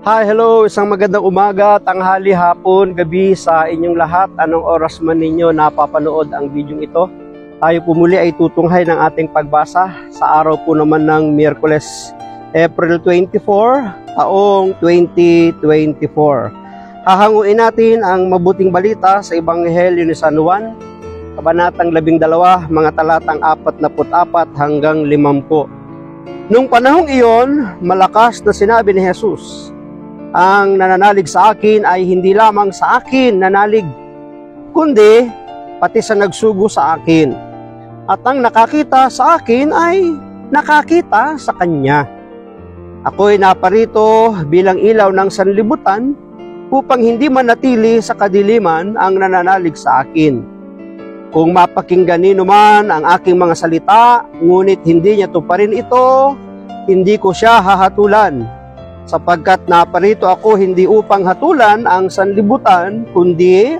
Hi, hello! Isang magandang umaga, tanghali, hapon, gabi sa inyong lahat. Anong oras man ninyo napapanood ang video ito? Tayo po muli ay tutunghay ng ating pagbasa sa araw po naman ng Miyerkules, April 24, taong 2024. Hahanguin natin ang mabuting balita sa Ebanghelyo ni San Juan, kabanatang 12, mga talatang 44 hanggang 50. Nung panahong iyon, malakas na sinabi ni Jesus, "Ang nananalig sa akin ay hindi lamang sa akin nanalig, kundi pati sa nagsugo sa akin. At ang nakakita sa akin ay nakakita sa Kanya. Ako'y naparito bilang ilaw ng sanlibutan upang hindi manatili sa kadiliman ang nananalig sa akin. Kung mapakinggan nino man ang aking mga salita, ngunit hindi niya tuparin ito, hindi ko siya hahatulan. Sapagkat naparito ako hindi upang hatulan ang sanlibutan, kundi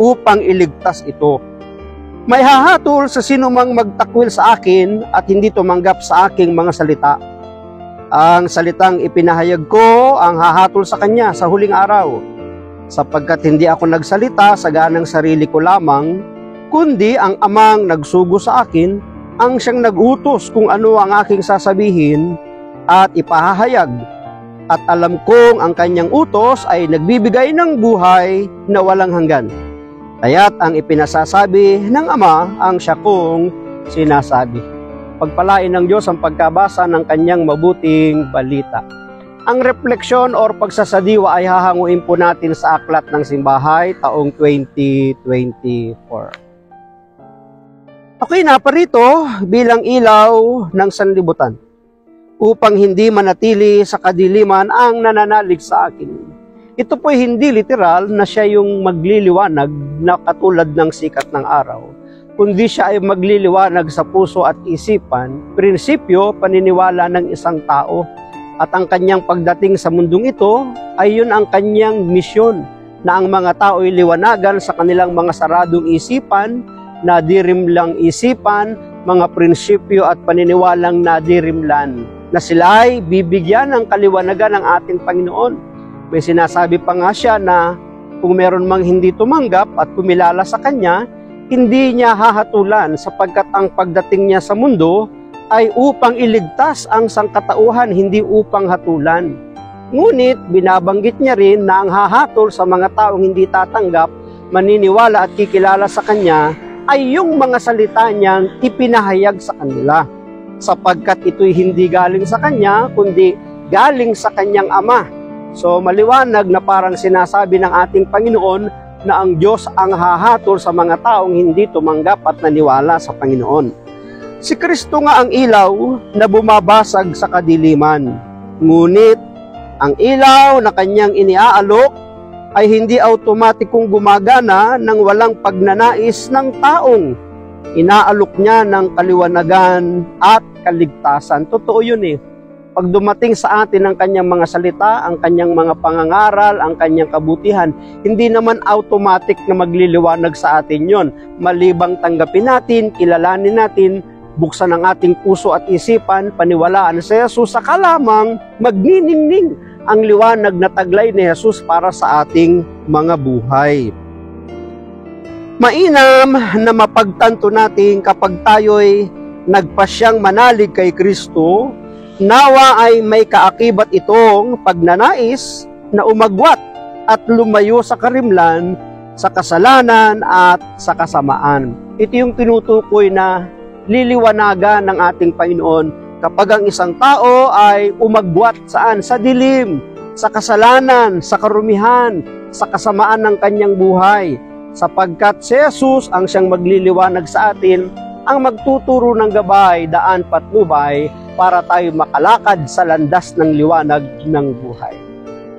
upang iligtas ito. May hahatol sa sinumang magtakwil sa akin at hindi tumanggap sa aking mga salita. Ang salitang ipinahayag ko ang hahatol sa kanya sa huling araw, sapagkat hindi ako nagsalita sa ganang sarili ko lamang, kundi ang amang nagsugo sa akin ang siyang nagutos kung ano ang aking sasabihin at ipahahayag. At alam kong ang kanyang utos ay nagbibigay ng buhay na walang hanggan. Kaya't ang ipinasasabi ng Ama ang siya kong sinasabi." Pagpalain ng Diyos ang pagkabasa ng kanyang mabuting balita. Ang refleksyon or pagsasadiwa ay hahanguin po natin sa Aklat ng Simbahay taong 2024. Ako'y naparito bilang ilaw ng sanlibutan, upang hindi manatili sa kadiliman ang nananalig sa akin. Ito po hindi literal na siya yung magliliwanag na katulad ng sikat ng araw, kundi siya ay magliliwanag sa puso at isipan, prinsipyo, paniniwala ng isang tao. At ang kanyang pagdating sa mundong ito ay yun ang kanyang misyon, na ang mga tao ay liwanagan sa kanilang mga saradong isipan, nadirimlang isipan, mga prinsipyo at paniniwalang nadirimlan, na sila ay bibigyan ng kaliwanagan ng ating Panginoon. May sinasabi pa nga siya na kung meron mang hindi tumanggap at kumilala sa Kanya, hindi niya hahatulan, sapagkat ang pagdating niya sa mundo ay upang iligtas ang sangkatauhan, hindi upang hatulan. Ngunit binabanggit niya rin na ang hahatol sa mga taong hindi tatanggap, maniniwala at kikilala sa Kanya ay yung mga salita niyang ipinahayag sa kanila, sapagkat ito'y hindi galing sa Kanya, kundi galing sa Kanyang Ama. So maliwanag na parang sinasabi ng ating Panginoon na ang Diyos ang hahatol sa mga taong hindi tumanggap at naniwala sa Panginoon. Si Kristo nga ang ilaw na bumabasag sa kadiliman. Ngunit ang ilaw na Kanyang iniaalok ay hindi automatikong gumagana ng walang pagnanais ng taong inaalok niya ng kaliwanagan at kaligtasan. Totoo yun eh. Pag dumating sa atin ang kanyang mga salita, ang kanyang mga pangangaral, ang kanyang kabutihan, hindi naman automatic na magliliwanag sa atin yon. Malibang tanggapin natin, kilalanin natin, buksan ang ating puso at isipan, paniwalaan sa Jesus, saka lamang magniningning ang liwanag na taglay ni Jesus para sa ating mga buhay. Mainam na mapagtanto natin kapag tayo'y nagpasyang manalig kay Kristo, nawa ay may kaakibat itong pagnanais na umagwat at lumayo sa karimlan, sa kasalanan at sa kasamaan. Ito yung tinutukoy na liliwanagan ng ating Panginoon kapag ang isang tao ay umagwat saan? Sa dilim, sa kasalanan, sa karumihan, sa kasamaan ng kanyang buhay. Sapagkat si Jesus ang siyang magliliwanag sa atin, ang magtuturo ng gabay, daan patnubay, para tayo makalakad sa landas ng liwanag ng buhay.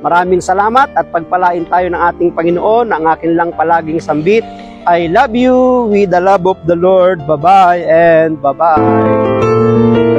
Maraming salamat at pagpalain tayo ng ating Panginoon. Ang akin lang palaging sambit, I love you with the love of the Lord. Bye-bye and bye-bye.